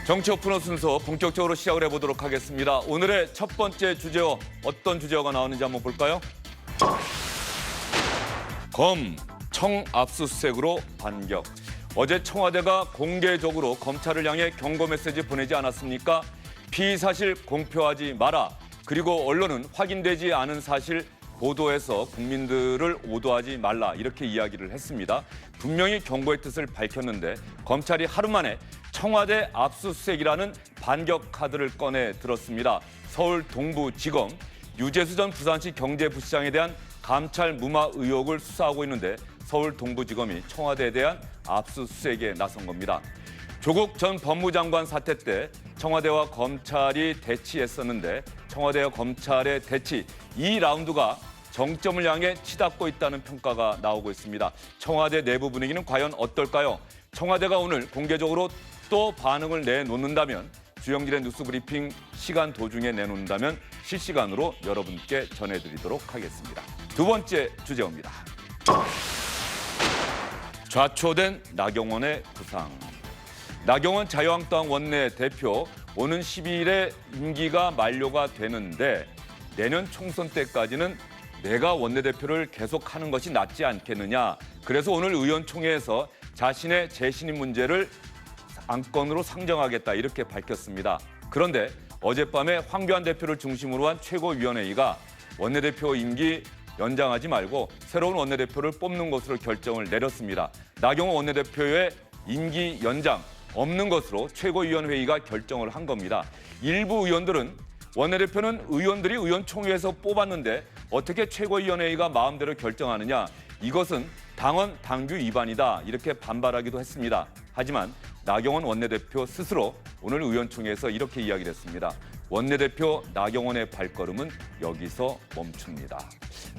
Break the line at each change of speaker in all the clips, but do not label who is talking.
정치 오픈어 순서 본격적으로 시작을 해보도록 하겠습니다. 오늘의 첫 번째 주제어, 어떤 주제어가 나오는지 한번 볼까요? 청 압수수색으로 반격. 어제 청와대가 공개적으로 검찰을 향해 경고 메시지 보내지 않았습니까? 피의사실 공표하지 마라. 그리고 언론은 확인되지 않은 사실 보도해서 국민들을 오도하지 말라. 이렇게 이야기를 했습니다. 분명히 경고의 뜻을 밝혔는데 검찰이 하루 만에 청와대 압수수색이라는 반격 카드를 꺼내 들었습니다. 서울 동부지검 유재수 전 부산시 경제부시장에 대한 감찰 무마 의혹을 수사하고 있는데 서울 동부지검이 청와대에 대한 압수수색에 나선 겁니다. 조국 전 법무장관 사태 때 청와대와 검찰이 대치했었는데 청와대와 검찰의 대치 2라운드가 정점을 향해 치닫고 있다는 평가가 나오고 있습니다. 청와대 내부 분위기는 과연 어떨까요? 청와대가 오늘 공개적으로 또 반응을 내놓는다면 주영진의 뉴스브리핑 시간 도중에 내놓는다면 실시간으로 여러분께 전해드리도록 하겠습니다. 두 번째 주제입니다. 좌초된 나경원의 부상. 나경원 자유한국당 원내대표 오는 12일에 임기가 만료가 되는데 내년 총선 때까지는 내가 원내대표를 계속하는 것이 낫지 않겠느냐. 그래서 오늘 의원총회에서 자신의 재신임 문제를 안건으로 상정하겠다 이렇게 밝혔습니다. 그런데 어젯밤에 황교안 대표를 중심으로 한 최고위원회의가 원내대표 임기 연장하지 말고 새로운 원내대표를 뽑는 것으로 결정을 내렸습니다. 나경원 원내대표의 임기 연장 없는 것으로 최고위원회의가 결정을 한 겁니다. 일부 의원들은 원내대표는 의원들이 의원총회에서 뽑았는데 어떻게 최고위원회의가 마음대로 결정하느냐. 이것은 당원 당규 위반이다 이렇게 반발하기도 했습니다. 하지만 나경원 원내대표 스스로 오늘 의원총회에서 이렇게 이야기를 했습니다. 원내대표 나경원의 발걸음은 여기서 멈춥니다.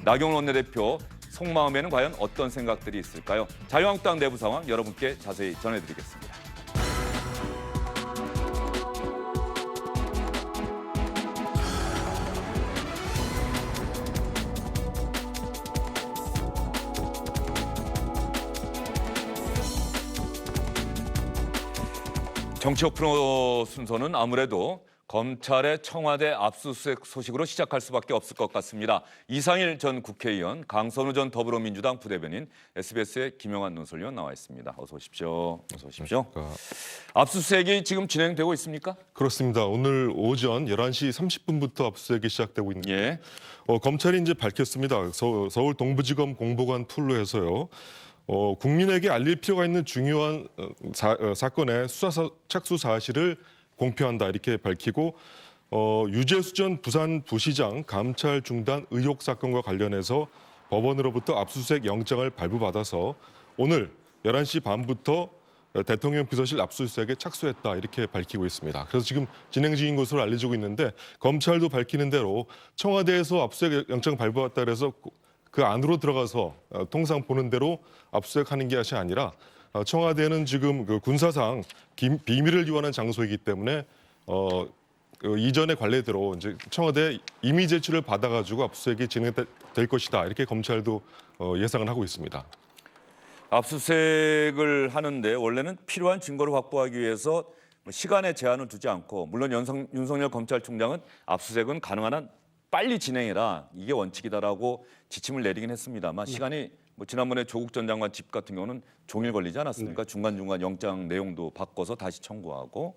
나경원 원내대표 속마음에는 과연 어떤 생각들이 있을까요? 자유한국당 내부 상황 여러분께 자세히 전해드리겠습니다. 정치 오픈어 순서는 아무래도 검찰의 청와대 압수수색 소식으로 시작할 수밖에 없을 것 같습니다. 이상일 전 국회의원, 강선우 전 더불어민주당 부대변인, SBS의 김영환 논설위원 나와 있습니다. 어서 오십시오. 어서 오십시오. 압수수색이 지금 진행되고 있습니까?
그렇습니다. 오늘 오전 11시 30분부터 압수수색이 시작되고 있는데
예.
검찰이 이제 밝혔습니다. 서울 동부지검 공보관 툴로 해서요. 국민에게 알릴 필요가 있는 중요한 사건의 수사 착수 사실을 공표한다 이렇게 밝히고 유재수 전 부산부시장 감찰 중단 의혹 사건과 관련해서 법원으로부터 압수수색 영장을 발부받아서 오늘 11시 반부터 대통령 비서실 압수수색에 착수했다 이렇게 밝히고 있습니다. 그래서 지금 진행 중인 것으로 알려지고 있는데 검찰도 밝히는 대로 청와대에서 압수수색 영장 발부받았다 그래서 그 안으로 들어가서 통상 보는 대로 압수수색하는 것이 아니라 청와대는 지금 그 군사상 비밀을 유한한 장소이기 때문에 이전의 관례대로 이제 청와대 임의 제출을 받아가지고 압수수색이 진행될 것이다 이렇게 검찰도 예상을 하고 있습니다.
압수수색을 하는데 원래는 필요한 증거를 확보하기 위해서 시간에 제한을 두지 않고 물론 윤석열 검찰총장은 압수수색은 가능한 한 빨리 진행해라. 이게 원칙이다라고 지침을 내리긴 했습니다만 시간이 지난번에 조국 전 장관 집 같은 경우는 종일 걸리지 않았습니까? 네. 중간중간 영장 내용도 바꿔서 다시 청구하고.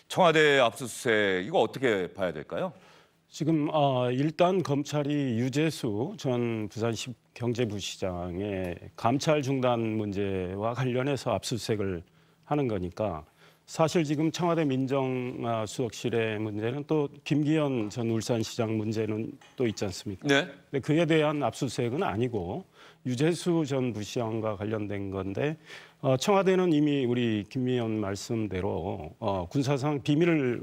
청와대 압수수색 이거 어떻게 봐야 될까요?
지금 일단 검찰이 유재수 전 부산시 경제부시장의 감찰 중단 문제와 관련해서 압수수색을 하는 거니까 사실 지금 청와대 민정수석실의 문제는 또 김기현 전 울산시장 문제는 또 있지 않습니까?
네.
근데 그에 대한 압수수색은 아니고 유재수 전 부시장과 관련된 건데 청와대는 이미 우리 김미연 말씀대로 군사상 비밀을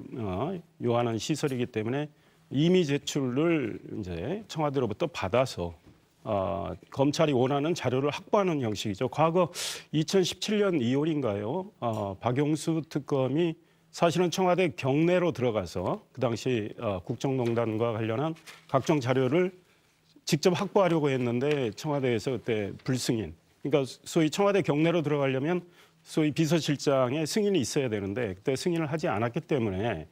요하는 시설이기 때문에 임의 제출을 이제 청와대로부터 받아서 검찰이 원하는 자료를 확보하는 형식이죠. 과거 2017년 2월인가요? 박용수 특검이 사실은 청와대 경내로 들어가서 그 당시 국정농단과 관련한 각종 자료를 직접 확보하려고 했는데 청와대에서 그때 불승인. 그러니까 소위 청와대 경내로 들어가려면 소위 비서실장의 승인이 있어야 되는데 그때 승인을 하지 않았기 때문에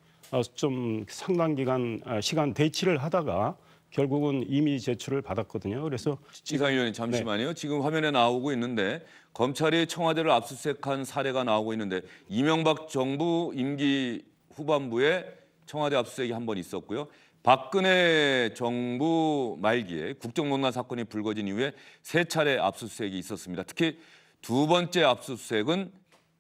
좀 상당 기간 시간 대치를 하다가 결국은 이미 제출을 받았거든요. 그래서
이상위원님 잠시만요. 지금 화면에 나오고 있는데 검찰이 청와대를 압수수색한 사례가 나오고 있는데 이명박 정부 임기 후반부에 청와대 압수수색이 한 번 있었고요. 박근혜 정부 말기에 국정농단 사건이 불거진 이후에 3차례 압수수색이 있었습니다. 특히 두 번째 압수수색은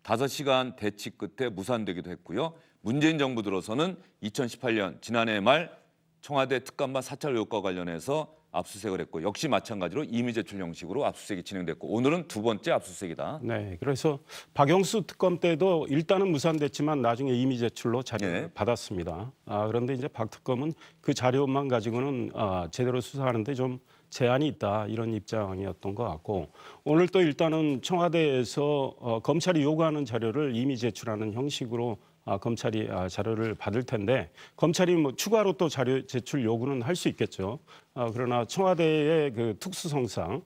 5시간 대치 끝에 무산되기도 했고요. 문재인 정부 들어서는 2018년 지난해 말 청와대 특감반 사찰 의혹과 관련해서 압수수색을 했고 역시 마찬가지로 임의 제출 형식으로 압수수색이 진행됐고 오늘은 두 번째 압수수색이다.
네, 그래서 박영수 특검 때도 일단은 무산됐지만 나중에 임의 제출로 자료를
네.
받았습니다. 그런데 이제 박 특검은 그 자료만 가지고는 제대로 수사하는데 좀 제한이 있다 이런 입장이었던 것 같고 오늘 또 일단은 청와대에서 검찰이 요구하는 자료를 임의 제출하는 형식으로 검찰이 자료를 받을 텐데 검찰이 뭐 추가로 또 자료 제출 요구는 할 수 있겠죠. 그러나 청와대의 그 특수성상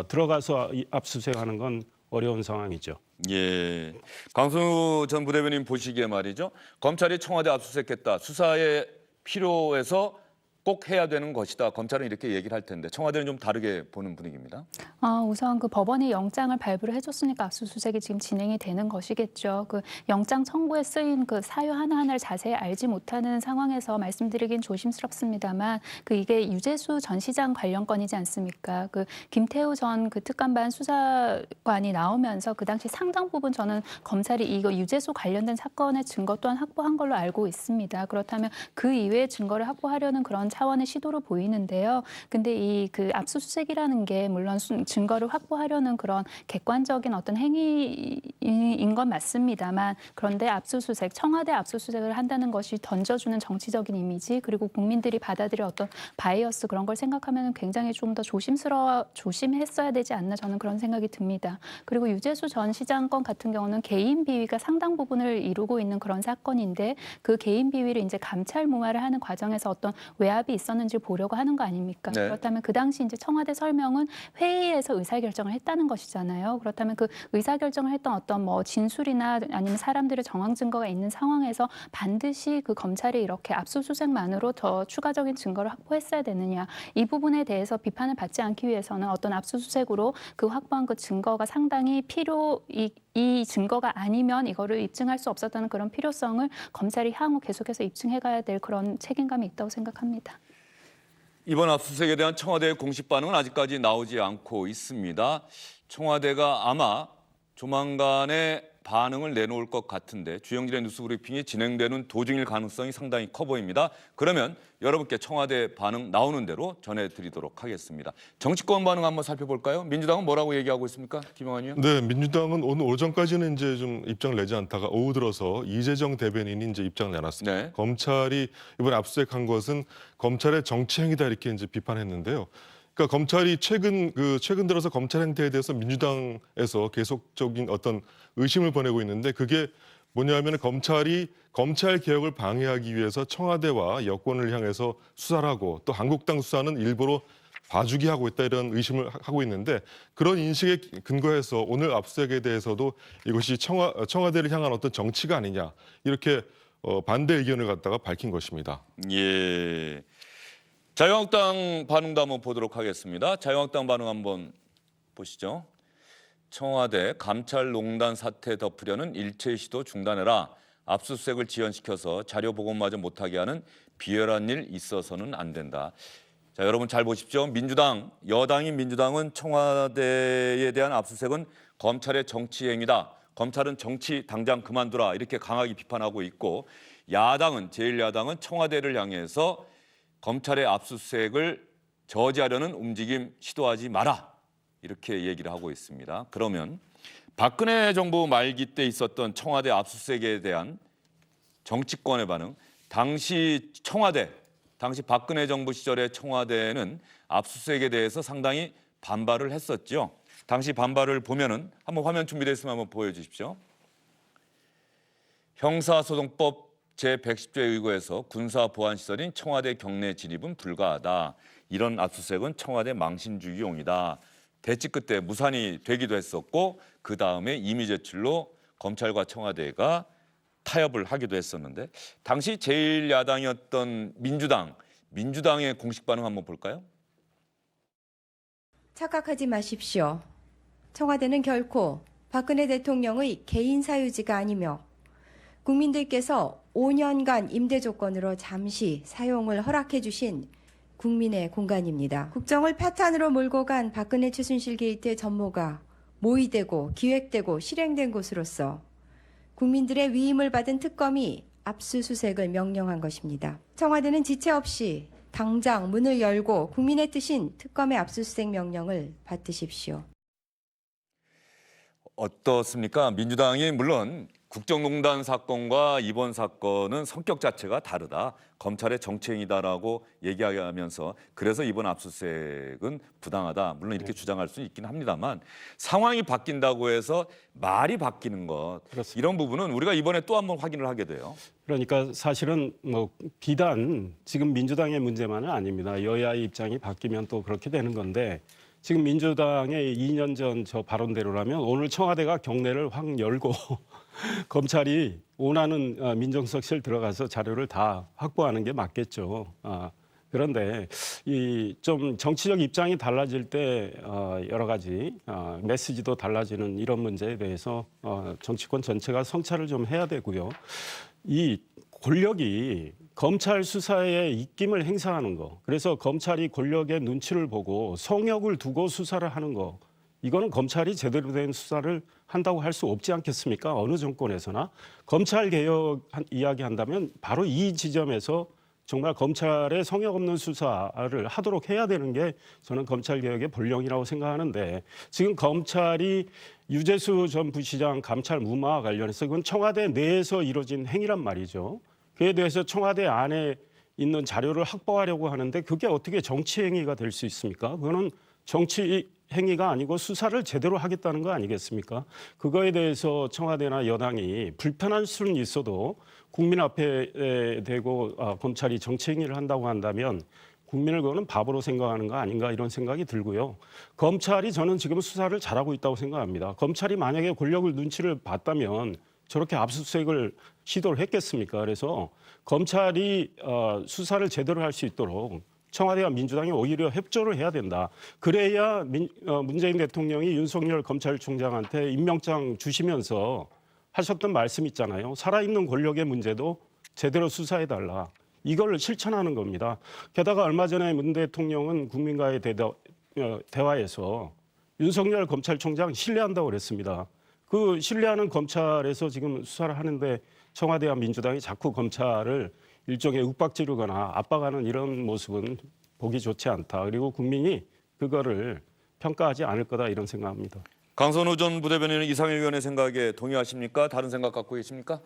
들어가서 압수수색하는 건 어려운 상황이죠.
예, 강승우 전 부대변인 보시기에 말이죠. 검찰이 청와대 압수수색했다. 수사에 필요해서 꼭 해야 되는 것이다. 검찰은 이렇게 얘기를 할 텐데 청와대는 좀 다르게 보는 분위기입니다.
우선 그 법원이 영장을 발부를 해줬으니까 압수수색이 지금 진행이 되는 것이겠죠. 그 영장 청구에 쓰인 그 사유 하나하나를 자세히 알지 못하는 상황에서 말씀드리긴 조심스럽습니다만 그 이게 유재수 전 시장 관련 건이지 않습니까? 그 김태우 전 그 특감반 수사관이 나오면서 그 당시 상당 부분 저는 검찰이 이거 유재수 관련된 사건의 증거 또한 확보한 걸로 알고 있습니다. 그렇다면 그 이외의 증거를 확보하려는 그런 차원의 시도로 보이는데요. 근데 이 그 압수수색이라는 게 물론 증거를 확보하려는 그런 객관적인 어떤 행위인 건 맞습니다만 그런데 압수수색, 청와대 압수수색을 한다는 것이 던져주는 정치적인 이미지 그리고 국민들이 받아들일 어떤 바이어스 그런 걸 생각하면 굉장히 좀 더 조심했어야 되지 않나 저는 그런 생각이 듭니다. 그리고 유재수 전 시장 건 같은 경우는 개인 비위가 상당 부분을 이루고 있는 그런 사건인데 그 개인 비위를 이제 감찰 무마를 하는 과정에서 어떤 외압이 있었는지 보려고 하는 거 아닙니까?
네.
그렇다면 그 당시 이제 청와대 설명은 회의에서 의사결정을 했다는 것이잖아요. 그렇다면 그 의사결정을 했던 어떤 뭐 진술이나 아니면 사람들의 정황 증거가 있는 상황에서 반드시 그 검찰이 이렇게 압수수색만으로 더 추가적인 증거를 확보했어야 되느냐. 이 부분에 대해서 비판을 받지 않기 위해서는 어떤 압수수색으로 그 확보한 그 증거가 상당히 이 증거가 아니면 이거를 입증할 수 없었다는 그런 필요성을 검찰이 향후 계속해서 입증해가야 될 그런 책임감이 있다고 생각합니다.
이번 압수수색에 대한 청와대의 공식 반응은 아직까지 나오지 않고 있습니다. 청와대가 아마 조만간에 반응을 내놓을 것 같은데 주영진의 뉴스브리핑이 진행되는 도중일 가능성이 상당히 커 보입니다. 그러면 여러분께 청와대 반응 나오는 대로 전해드리도록 하겠습니다. 정치권 반응 한번 살펴볼까요? 민주당은 뭐라고 얘기하고 있습니까? 김영환 의원.
네, 민주당은 오늘 오전까지는 이제 좀 입장을 내지 않다가 오후 들어서 이재정 대변인이 이제 입장을 내놨습니다.
네.
검찰이 이번 압수수색한 것은 검찰의 정치 행위다 이렇게 이제 비판했는데요. 그러니까 검찰이 최근 들어서 검찰 행태에 대해서 민주당에서 계속적인 어떤 의심을 보내고 있는데 그게 뭐냐면 검찰이 검찰 개혁을 방해하기 위해서 청와대와 여권을 향해서 수사를 하고 또 한국당 수사는 일부러 봐주기 하고 있다 이런 의심을 하고 있는데 그런 인식에 근거해서 오늘 압수수색에 대해서도 이것이 청와대를 향한 어떤 정치가 아니냐 이렇게 반대 의견을 갖다가 밝힌 것입니다.
예. 자유한국당 반응도 한번 보도록 하겠습니다. 자유한국당 반응 한번 보시죠. 청와대 감찰농단 사태 덮으려는 일체의 시도 중단해라. 압수수색을 지연시켜서 자료 보고마저 못하게 하는 비열한 일 있어서는 안 된다. 자, 여러분 잘 보십시오. 여당인 민주당은 청와대에 대한 압수수색은 검찰의 정치 행위다. 검찰은 정치 당장 그만두라. 이렇게 강하게 비판하고 있고 제1야당은 청와대를 향해서 검찰의 압수수색을 저지하려는 움직임 시도하지 마라. 이렇게 얘기를 하고 있습니다. 그러면 박근혜 정부 말기 때 있었던 청와대 압수수색에 대한 정치권의 반응, 당시 박근혜 정부 시절의 청와대는 압수수색에 대해서 상당히 반발을 했었죠. 당시 반발을 보면은 한번 화면 준비되어 있으면 한번 보여주십시오. 형사소송법 제110조에 의거해서 군사보안시설인 청와대 경내 진입은 불가하다. 이런 압수수색은 청와대 망신주기용이다. 대치 끝에 무산이 되기도 했었고 그 다음에 임의 제출로 검찰과 청와대가 타협을 하기도 했었는데 당시 제1야당이었던 민주당의 공식 반응 한번 볼까요?
착각하지 마십시오. 청와대는 결코 박근혜 대통령의 개인 사유지가 아니며 국민들께서 5년간 임대 조건으로 잠시 사용을 허락해 주신 국민의 공간입니다. 국정을 파탄으로 몰고 간 박근혜 최순실 게이트의 전모가 모의되고 기획되고 실행된 곳으로서 국민들의 위임을 받은 특검이 압수수색을 명령한 것입니다. 청와대는 지체 없이 당장 문을 열고 국민의 뜻인 특검의 압수수색 명령을 받으십시오.
어떻습니까? 민주당이 물론 국정농단 사건과 이번 사건은 성격 자체가 다르다. 검찰의 정치행위다라고 얘기하면서 그래서 이번 압수수색은 부당하다. 물론 이렇게 주장할 수 있긴 합니다만 상황이 바뀐다고 해서 말이 바뀌는 것
그렇습니다.
이런 부분은 우리가 이번에 또 한 번 확인을 하게 돼요.
그러니까 사실은 뭐 비단 지금 민주당의 문제만은 아닙니다. 여야의 입장이 바뀌면 또 그렇게 되는 건데 지금 민주당의 2년 전 저 발언대로라면 오늘 청와대가 경내를 확 열고 검찰이 원하는 민정수석실 들어가서 자료를 다 확보하는 게 맞겠죠. 그런데 이 좀 정치적 입장이 달라질 때 여러 가지 메시지도 달라지는 이런 문제에 대해서 정치권 전체가 성찰을 좀 해야 되고요. 이 권력이 검찰 수사에 입김을 행사하는 거, 그래서 검찰이 권력의 눈치를 보고 성역을 두고 수사를 하는 거, 이거는 검찰이 제대로 된 수사를 한다고 할 수 없지 않겠습니까? 어느 정권에서나. 검찰 개혁 이야기한다면 바로 이 지점에서 정말 검찰의 성역 없는 수사를 하도록 해야 되는 게 저는 검찰 개혁의 본령이라고 생각하는데 지금 검찰이 유재수 전 부시장 감찰 무마와 관련해서 그건 청와대 내에서 이루어진 행위란 말이죠. 그에 대해서 청와대 안에 있는 자료를 확보하려고 하는데 그게 어떻게 정치 행위가 될 수 있습니까? 그거는 정치 행위가 아니고 수사를 제대로 하겠다는 거 아니겠습니까? 그거에 대해서 청와대나 여당이 불편할 수는 있어도 국민 앞에 대고 검찰이 정치 행위를 한다고 한다면 국민을 그거는 바보로 생각하는 거 아닌가 이런 생각이 들고요. 검찰이 저는 지금 수사를 잘하고 있다고 생각합니다. 검찰이 만약에 권력을 눈치를 봤다면 저렇게 압수수색을 시도를 했겠습니까? 그래서 검찰이 수사를 제대로 할 수 있도록 청와대와 민주당이 오히려 협조를 해야 된다. 그래야 문재인 대통령이 윤석열 검찰총장한테 임명장 주시면서 하셨던 말씀 있잖아요. 살아있는 권력의 문제도 제대로 수사해달라. 이걸 실천하는 겁니다. 게다가 얼마 전에 문 대통령은 국민과의 대화에서 윤석열 검찰총장 신뢰한다고 그랬습니다. 그 신뢰하는 검찰에서 지금 수사를 하는데 청와대와 민주당이 자꾸 검찰을 일종의 윽박지르거나 압박하는 이런 모습은 보기 좋지 않다. 그리고 국민이 그거를 평가하지 않을 거다 이런 생각합니다.
강선우 전 부대변인은 이상일 위원의 생각에 동의하십니까? 다른 생각 갖고 계십니까?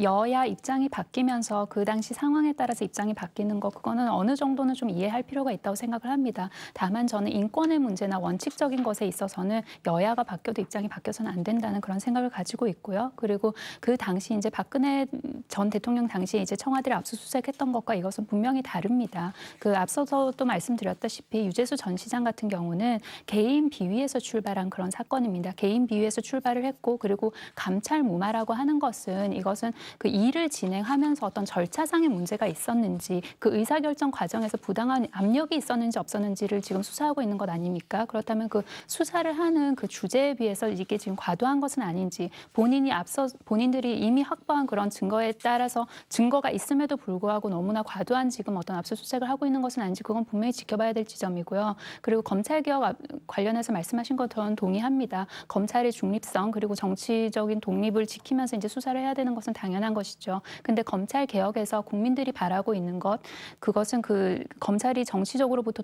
여야 입장이 바뀌면서 그 당시 상황에 따라서 입장이 바뀌는 거 그거는 어느 정도는 좀 이해할 필요가 있다고 생각을 합니다. 다만 저는 인권의 문제나 원칙적인 것에 있어서는 여야가 바뀌어도 입장이 바뀌어서는 안 된다는 그런 생각을 가지고 있고요. 그리고 그 당시 이제 박근혜 전 대통령 당시 이제 청와대를 압수수색했던 것과 이것은 분명히 다릅니다. 그 앞서서도 말씀드렸다시피 유재수 전 시장 같은 경우는 개인 비위에서 출발한 그런 사건입니다. 개인 비위에서 출발을 했고 그리고 감찰 무마라고 하는 것은 이것은 그 일을 진행하면서 어떤 절차상의 문제가 있었는지 그 의사결정 과정에서 부당한 압력이 있었는지 없었는지를 지금 수사하고 있는 것 아닙니까? 그렇다면 그 수사를 하는 그 주제에 비해서 이게 지금 과도한 것은 아닌지 본인들이 이미 확보한 그런 증거에 따라서 증거가 있음에도 불구하고 너무나 과도한 지금 어떤 압수수색을 하고 있는 것은 아닌지 그건 분명히 지켜봐야 될 지점이고요. 그리고 검찰개혁 관련해서 말씀하신 것 저는 동의합니다. 검찰의 중립성 그리고 정치적인 독립을 지키면서 이제 수사를 해야 되는 것은 당연한 것이죠. 근데 검찰 개혁에서 국민들이 바라고 있는 것 그것은 그 검찰이 정치적으로부터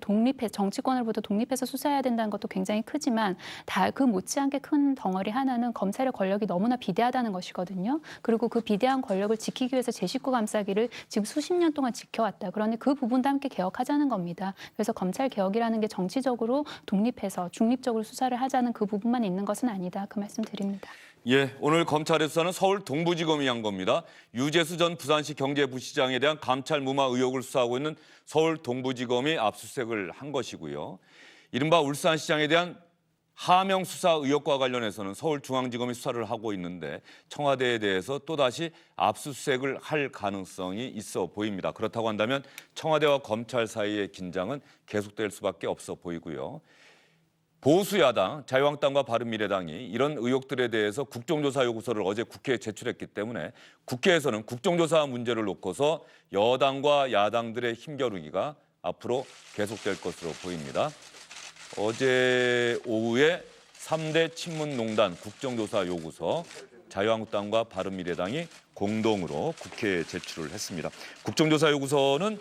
정치권으로부터 독립해서 수사해야 된다는 것도 굉장히 크지만 다 그 못지않게 큰 덩어리 하나는 검찰의 권력이 너무나 비대하다는 것이거든요. 그리고 그 비대한 권력을 지키기 위해서 제 식구 감싸기를 지금 수십 년 동안 지켜왔다. 그런데 그 부분도 함께 개혁하자는 겁니다. 그래서 검찰 개혁이라는 게 정치적으로 독립해서 중립적으로 수사를 하자는 그 부분만 있는 것은 아니다. 그 말씀 드립니다.
예, 오늘 검찰의 수사는 서울 동부지검이 한 겁니다. 유재수 전 부산시 경제부시장에 대한 감찰 무마 의혹을 수사하고 있는 서울 동부지검이 압수수색을 한 것이고요. 이른바 울산시장에 대한 하명 수사 의혹과 관련해서는 서울중앙지검이 수사를 하고 있는데 청와대에 대해서 또다시 압수수색을 할 가능성이 있어 보입니다. 그렇다고 한다면 청와대와 검찰 사이의 긴장은 계속될 수밖에 없어 보이고요. 보수 야당 자유한국당과 바른미래당이 이런 의혹들에 대해서 국정조사 요구서를 어제 국회에 제출했기 때문에 국회에서는 국정조사 문제를 놓고서 여당과 야당들의 힘겨루기가 앞으로 계속될 것으로 보입니다. 어제 오후에 3대 친문농단 국정조사 요구서 자유한국당과 바른미래당이 공동으로 국회에 제출을 했습니다. 국정조사 요구서는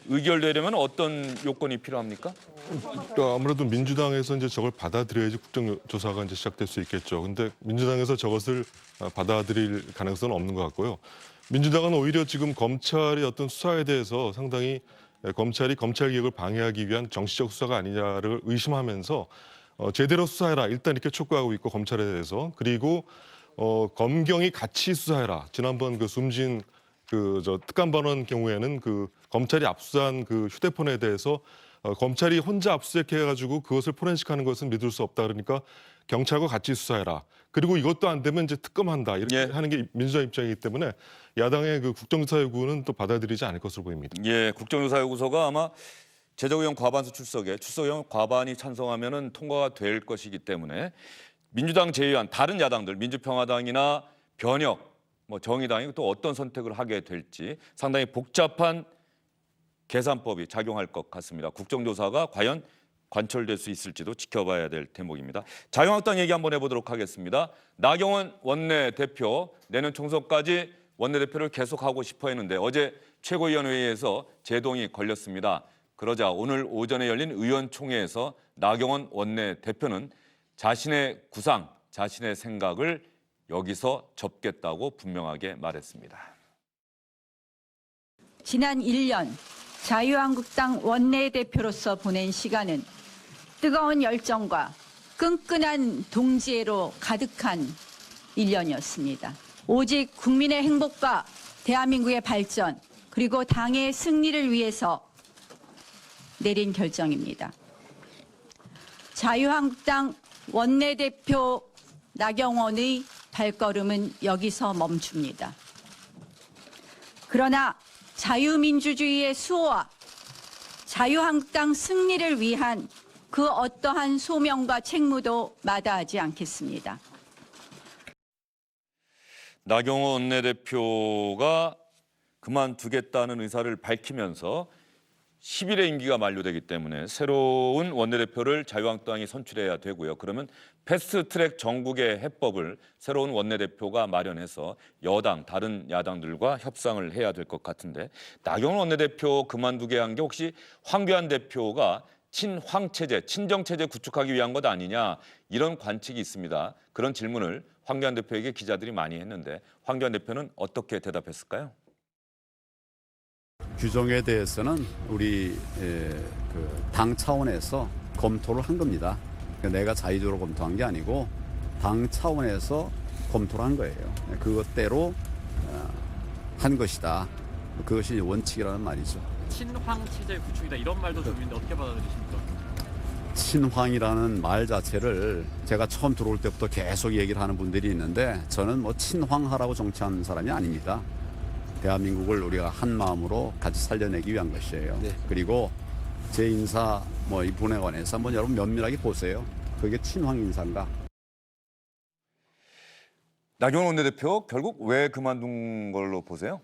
의결되려면 어떤 요건이 필요합니까?
그러니까 아무래도 민주당에서 이제 저걸 받아들여야지 국정조사가 이제 시작될 수 있겠죠. 근데 민주당에서 저것을 받아들일 가능성은 없는 것 같고요. 민주당은 오히려 지금 검찰의 어떤 수사에 대해서 상당히 검찰이 검찰 개혁을 방해하기 위한 정치적 수사가 아니냐를 의심하면서 제대로 수사해라 일단 이렇게 촉구하고 있고 검찰에 대해서 그리고 검경이 같이 수사해라. 지난번 그 숨진 특감반원 경우에는 그 검찰이 압수한 그 휴대폰에 대해서 검찰이 혼자 압수수색해가지고 그것을 포렌식하는 것은 믿을 수 없다. 그러니까 경찰과 같이 수사해라. 그리고 이것도 안 되면 이제 특검한다. 이렇게
예.
하는 게 민주당 입장이기 때문에 야당의 그 국정조사 요구는 또 받아들이지 않을 것으로 보입니다.
예, 국정조사 요구서가 아마 제적의원 과반수 출석에 출석의원 과반이 찬성하면은 통과가 될 것이기 때문에 민주당 제외한 다른 야당들 민주평화당이나 변혁, 정의당이 또 어떤 선택을 하게 될지 상당히 복잡한 계산법이 작용할 것 같습니다. 국정조사가 과연 관철될 수 있을지도 지켜봐야 될 대목입니다. 자유한국당 얘기 한번 해보도록 하겠습니다. 나경원 원내대표 내년 총선까지 원내대표를 계속하고 싶어 했는데 어제 최고위원회의에서 제동이 걸렸습니다. 그러자 오늘 오전에 열린 의원총회에서 나경원 원내대표는 자신의 구상, 자신의 생각을 여기서 접겠다고 분명하게 말했습니다.
지난 1년 자유한국당 원내대표로서 보낸 시간은 뜨거운 열정과 끈끈한 동지애로 가득한 1년이었습니다. 오직 국민의 행복과 대한민국의 발전 그리고 당의 승리를 위해서 내린 결정입니다. 자유한국당 원내대표 나경원의 발걸음은 여기서 멈춥니다. 그러나 자유민주주의의 수호와 자유한국당 승리를 위한 그 어떠한 소명과 책무도 마다하지 않겠습니다.
나경원 원내대표가 그만두겠다는 의사를 밝히면서 10일의 임기가 만료되기 때문에 새로운 원내대표를 자유한국당이 선출해야 되고요. 그러면 패스트트랙 전국의 해법을 새로운 원내대표가 마련해서 여당, 다른 야당들과 협상을 해야 될 것 같은데 나경원 원내대표 그만두게 한 게 혹시 황교안 대표가 친황체제, 친정체제 구축하기 위한 것 아니냐 이런 관측이 있습니다. 그런 질문을 황교안 대표에게 기자들이 많이 했는데 황교안 대표는 어떻게 대답했을까요?
규정에 대해서는 우리 당 차원에서 검토를 한 겁니다. 내가 자의적으로 검토한 게 아니고 당 차원에서 검토를 한 거예요. 그것대로 한 것이다. 그것이 원칙이라는 말이죠.
친황 체제 구축이다 이런 말도 좀 있는데 어떻게 받아들이십니까?
친황이라는 말 자체를 제가 처음 들어올 때부터 계속 얘기를 하는 분들이 있는데 저는 친황하라고 정치하는 사람이 아닙니다. 대한민국을 우리가 한 마음으로 같이 살려내기 위한 것이에요. 네. 그리고 제 인사 이분에 관해서 한번 여러분 면밀하게 보세요. 그게 친황 인사인가?
나경원 원내대표 결국 왜 그만둔 걸로 보세요?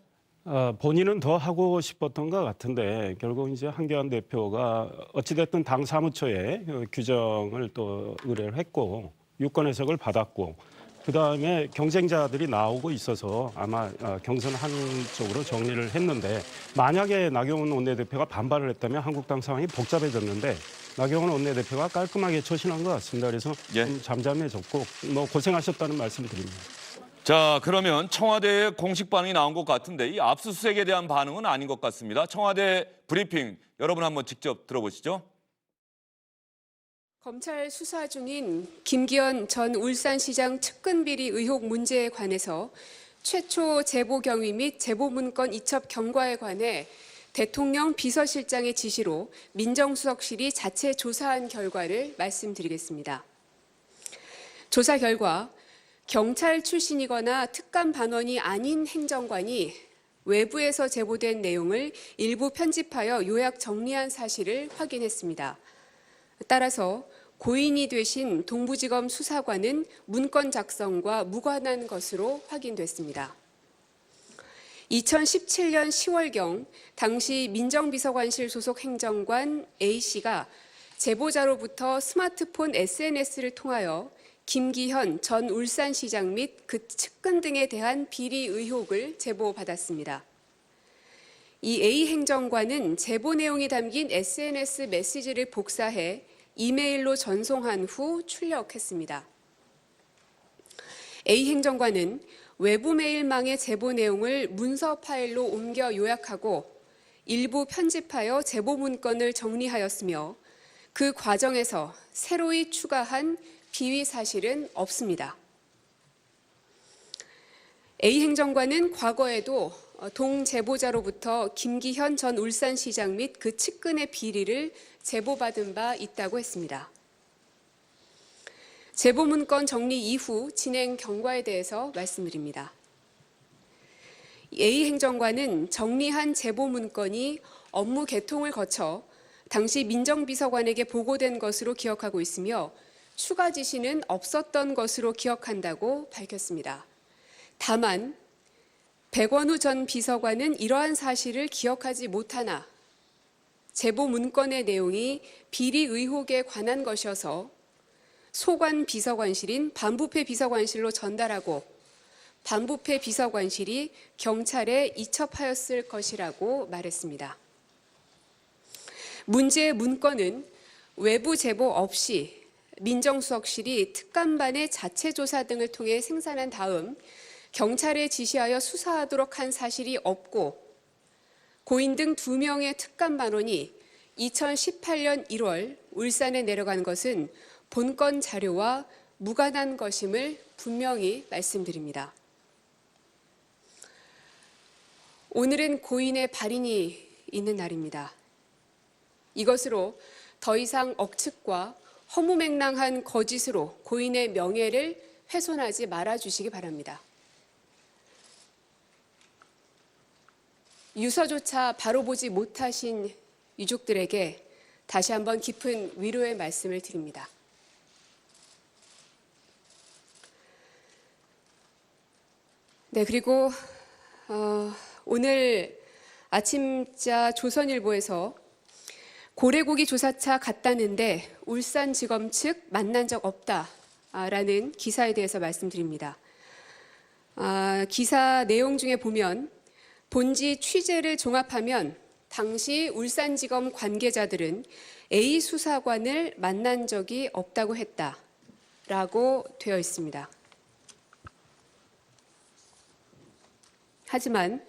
본인은 더 하고 싶었던 것 같은데 결국 이제 황교안 대표가 어찌됐든 당 사무처에 규정을 또 의뢰를 했고 유권 해석을 받았고 그다음에 경쟁자들이 나오고 있어서 아마 경선 한쪽으로 정리를 했는데 만약에 나경원 원내대표가 반발을 했다면 한국당 상황이 복잡해졌는데 나경원 원내대표가 깔끔하게 처신한 것 같습니다. 그래서 좀 잠잠해졌고 고생하셨다는 말씀을 드립니다.
자, 그러면 청와대의 공식 반응이 나온 것 같은데 이 압수수색에 대한 반응은 아닌 것 같습니다. 청와대 브리핑 여러분 한번 직접 들어보시죠.
검찰 수사 중인 김기현 전 울산시장 측근비리 의혹 문제에 관해서 최초 제보 경위 및 제보 문건 이첩 경과에 관해 대통령 비서실장의 지시로 민정수석실이 자체 조사한 결과를 말씀드리겠습니다. 조사 결과 경찰 출신이거나 특감 반원이 아닌 행정관이 외부에서 제보된 내용을 일부 편집하여 요약 정리한 사실을 확인했습니다. 따라서 고인이 되신 동부지검 수사관은 문건 작성과 무관한 것으로 확인됐습니다. 2017년 10월경 당시 민정비서관실 소속 행정관 A씨가 제보자로부터 스마트폰 SNS를 통하여 김기현 전 울산시장 및 그 측근 등에 대한 비리 의혹을 제보받았습니다. 이 A 행정관은 제보 내용이 담긴 SNS 메시지를 복사해 이메일로 전송한 후 출력했습니다. A 행정관은 외부 메일망의 제보 내용을 문서 파일로 옮겨 요약하고 일부 편집하여 제보 문건을 정리하였으며 그 과정에서 새로이 추가한 비위 사실은 없습니다. A 행정관은 과거에도 동제보자로부터 김기현 전 울산시장 및 그 측근의 비리를 제보받은 바 있다고 했습니다. 제보 문건 정리 이후 진행 경과에 대해서 말씀드립니다. A 행정관은 정리한 제보 문건이 업무 개통을 거쳐 당시 민정비서관에게 보고된 것으로 기억하고 있으며 추가 지시는 없었던 것으로 기억한다고 밝혔습니다. 다만 백원우 전 비서관은 이러한 사실을 기억하지 못하나 제보 문건의 내용이 비리 의혹에 관한 것이어서 소관 비서관실인 반부패 비서관실로 전달하고 반부패 비서관실이 경찰에 이첩하였을 것이라고 말했습니다. 문제의 문건은 외부 제보 없이 민정수석실이 특감반의 자체 조사 등을 통해 생산한 다음 경찰에 지시하여 수사하도록 한 사실이 없고 고인 등 2명의 특감반원이 2018년 1월 울산에 내려간 것은 본건 자료와 무관한 것임을 분명히 말씀드립니다. 오늘은 고인의 발인이 있는 날입니다. 이것으로 더 이상 억측과 허무맹랑한 거짓으로 고인의 명예를 훼손하지 말아주시기 바랍니다. 유서조차 바로 보지 못하신 유족들에게 다시 한번 깊은 위로의 말씀을 드립니다. 네, 그리고 오늘 아침자 조선일보에서 고래고기 조사차 갔다는데 울산지검 측 만난 적 없다라는 기사에 대해서 말씀드립니다. 기사 내용 중에 보면 본지 취재를 종합하면 당시 울산지검 관계자들은 A 수사관을 만난 적이 없다고 했다라고 되어 있습니다. 하지만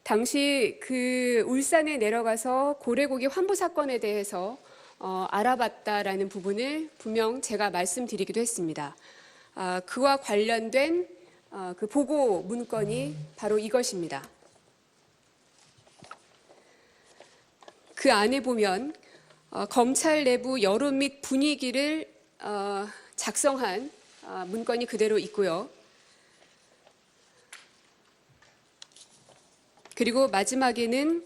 당시 그 울산에 내려가서 고래고기 환부 사건에 대해서 알아봤다라는 부분을 분명 제가 말씀드리기도 했습니다. 그와 관련된 그 보고 문건이 바로 이것입니다. 그 안에 보면 검찰 내부 여론 및 분위기를 작성한 문건이 그대로 있고요. 그리고 마지막에는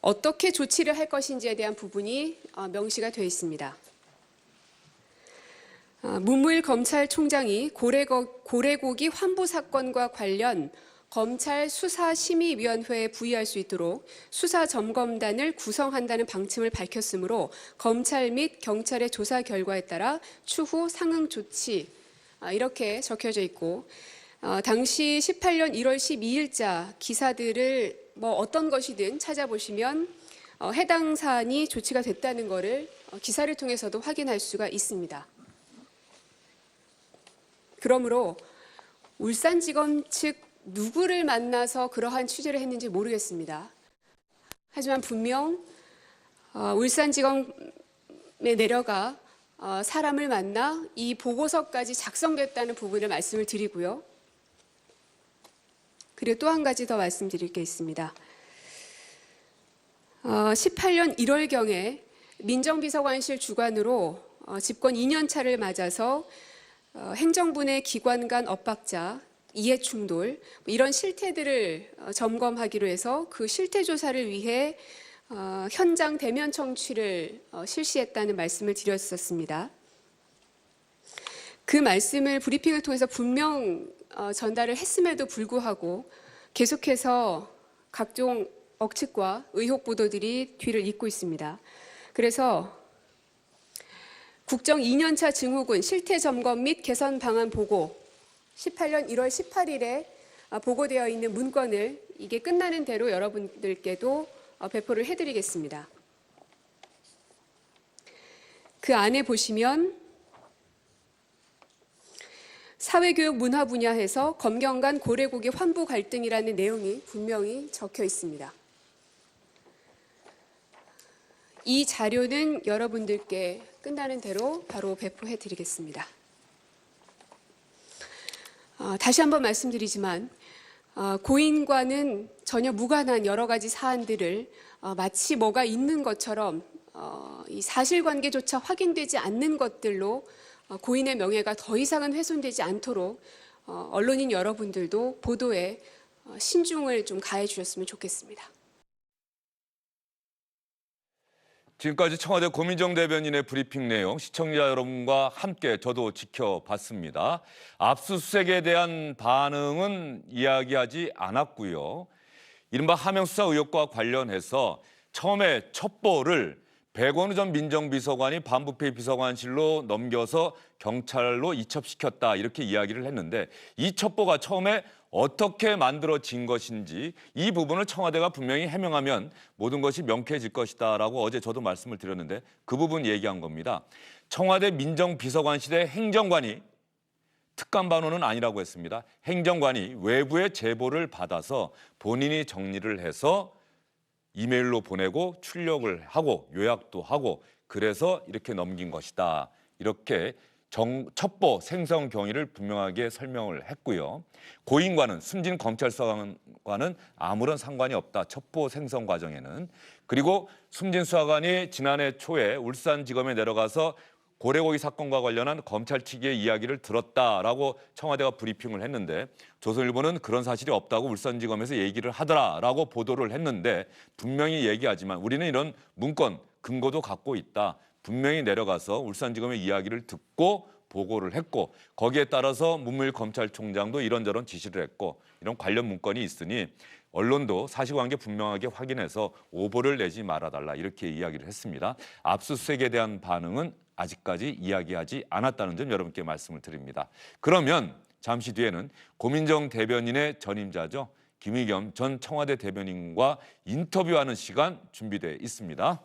어떻게 조치를 할 것인지에 대한 부분이 명시가 되어 있습니다. 문무일 검찰총장이 고래고기 환부 사건과 관련 검찰 수사심의위원회에 부의할 수 있도록 수사점검단을 구성한다는 방침을 밝혔으므로 검찰 및 경찰의 조사 결과에 따라 추후 상응 조치 이렇게 적혀져 있고 당시 18년 1월 12일자 기사들을 어떤 것이든 찾아보시면 해당 사안이 조치가 됐다는 것을 기사를 통해서도 확인할 수가 있습니다. 그러므로 울산지검 측 누구를 만나서 그러한 취재를 했는지 모르겠습니다. 하지만 분명 울산지검에 내려가 사람을 만나 이 보고서까지 작성됐다는 부분을 말씀을 드리고요. 그리고 또 한 가지 더 말씀드릴 게 있습니다. 18년 1월경에 민정비서관실 주관으로 집권 2년 차를 맞아서 행정부 내 기관 간 엇박자, 이해 충돌 이런 실태들을 점검하기로 해서 그 실태 조사를 위해 현장 대면 청취를 실시했다는 말씀을 드렸었습니다. 그 말씀을 브리핑을 통해서 분명 전달을 했음에도 불구하고 계속해서 각종 억측과 의혹 보도들이 뒤를 잇고 있습니다. 그래서 국정 2년차 증후군 실태 점검 및 개선 방안 보고 18년 1월 18일에 보고되어 있는 문건을 이게 끝나는 대로 여러분들께도 배포를 해드리겠습니다. 그 안에 보시면 사회교육 문화 분야에서 검경 간 고래고기 환부 갈등이라는 내용이 분명히 적혀 있습니다. 이 자료는 여러분들께 끝나는 대로 바로 배포해 드리겠습니다. 다시 한번 말씀드리지만 고인과는 전혀 무관한 여러 가지 사안들을 마치 뭐가 있는 것처럼 이 사실관계조차 확인되지 않는 것들로 고인의 명예가 더 이상은 훼손되지 않도록 언론인 여러분들도 보도에 신중을 좀 가해 주셨으면 좋겠습니다.
지금까지 청와대 고민정 대변인의 브리핑 내용 시청자 여러분과 함께 저도 지켜봤습니다. 압수수색에 대한 반응은 이야기하지 않았고요. 이른바 하명수사 의혹과 관련해서 처음에 첩보를 백원우 전 민정비서관이 반부패 비서관실로 넘겨서 경찰로 이첩시켰다 이렇게 이야기를 했는데 이 첩보가 처음에 어떻게 만들어진 것인지 이 부분을 청와대가 분명히 해명하면 모든 것이 명쾌해질 것이다라고 어제 저도 말씀을 드렸는데 그 부분 얘기한 겁니다. 청와대 민정비서관실의 행정관이 특감반원은 아니라고 했습니다. 행정관이 외부의 제보를 받아서 본인이 정리를 해서 이메일로 보내고 출력을 하고 요약도 하고 그래서 이렇게 넘긴 것이다. 이렇게 첩보 생성 경위를 분명하게 설명을 했고요. 고인과는 숨진 검찰수사관과는 아무런 상관이 없다. 첩보 생성 과정에는. 그리고 숨진 수사관이 지난해 초에 울산지검에 내려가서 고래고기 사건과 관련한 검찰 측의 이야기를 들었다라고 청와대가 브리핑을 했는데 조선일보는 그런 사실이 없다고 울산지검에서 얘기를 하더라라고 보도를 했는데 분명히 얘기하지만 우리는 이런 문건, 근거도 갖고 있다. 분명히 내려가서 울산지검의 이야기를 듣고 보고를 했고 거기에 따라서 문무일 검찰총장도 이런저런 지시를 했고 이런 관련 문건이 있으니 언론도 사실관계 분명하게 확인해서 오보를 내지 말아달라 이렇게 이야기를 했습니다. 압수수색에 대한 반응은 아직까지 이야기하지 않았다는 점 여러분께 말씀을 드립니다. 그러면 잠시 뒤에는 고민정 대변인의 전임자죠. 김의겸 전 청와대 대변인과 인터뷰하는 시간 준비되어 있습니다.